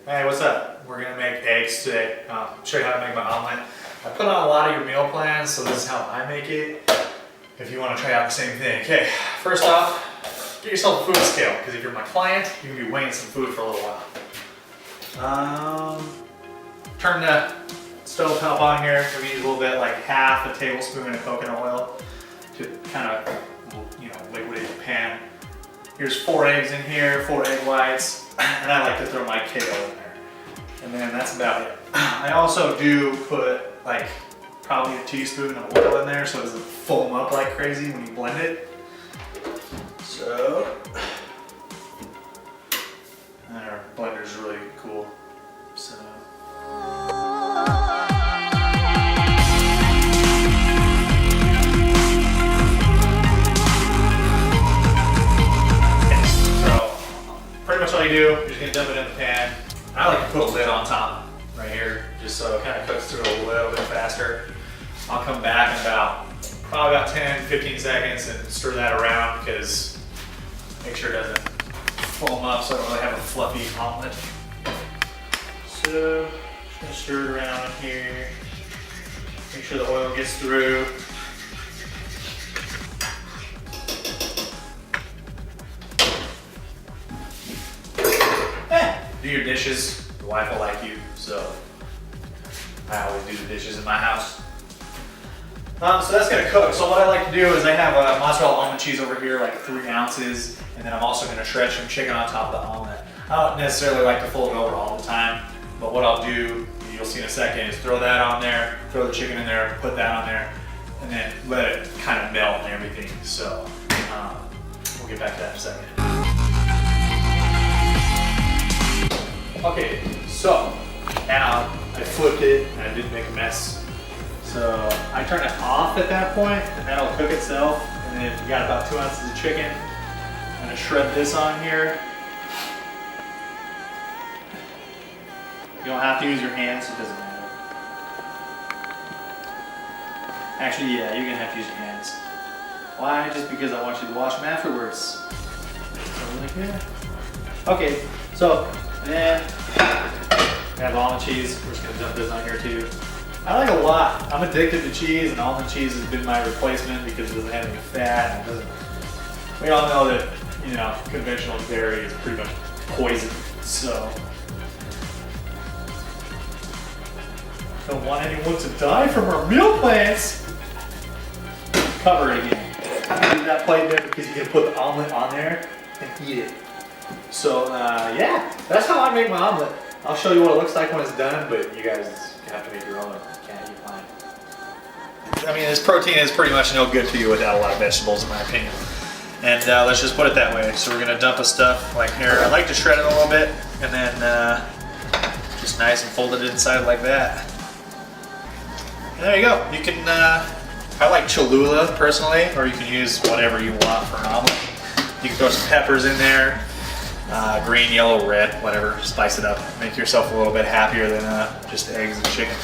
Hey, what's up? We're gonna make eggs today. Show you how to make my omelet. I put on a lot of your meal plans, so this is how I make it. If you want to try out the same thing. Okay, first off, get yourself a food scale, because if you're my client, you're gonna be weighing some food for a little while. Turn the stove top on here. We're gonna use a little bit, like half a tablespoon of coconut oil to kind of, liquidate the pan. Here's 4 eggs in here, 4 egg whites, and I like to throw my kale in there. And then that's about it. I also do put like probably a teaspoon of oil in there so it doesn't foam up like crazy when you blend it. So, and our blender's really cool. So. Pretty much all you do, you're just gonna dump it in the pan. I like to put a lid on top right here, just so it kind of cooks through a little bit faster. I'll come back in probably about 10-15 seconds and stir that around, because make sure it doesn't foam up so I don't really have a fluffy omelet. So, just gonna stir it around in here. Make sure the oil gets through. Do your dishes. The wife will like you, so I always do the dishes in my house. So that's gonna cook. So what I like to do is I have a mozzarella almond cheese over here, like 3 ounces, and then I'm also gonna shred some chicken on top of the omelet. I don't necessarily like to fold it over all the time, but what I'll do, you'll see in a second, is throw that on there, throw the chicken in there, put that on there, and then let it kind of melt and everything. So we'll get back to that in a second. Okay, so now I flipped it and I didn't make a mess. So I turn it off at that point and that'll cook itself. And then you got about 2 ounces of chicken. I'm gonna shred this on here. You don't have to use your hands, it doesn't matter. Actually, yeah, you're gonna have to use your hands. Why? Just because I want you to wash them afterwards. So like, yeah. Okay, so then we have almond cheese. We're just gonna dump this on here too. I like a lot. I'm addicted to cheese, and almond cheese has been my replacement because it doesn't have any fat and it doesn't. We all know that conventional dairy is pretty much poison. So don't want anyone to die from our meal plans. Cover it again. Leave that plate there because you can put the omelet on there and eat it. So yeah, that's how I make my omelet. I'll show you what it looks like when it's done, but you guys have to make your own. You can't eat mine. I mean, this protein is pretty much no good to you without a lot of vegetables, in my opinion. And let's just put it that way. So we're gonna dump the stuff like here. I like to shred it a little bit, and then just nice and fold it inside like that. And there you go. You can, I like Cholula personally, or you can use whatever you want for an omelet. You can throw some peppers in there. Green, yellow, red, whatever, spice it up. Make yourself a little bit happier than just eggs and chicken.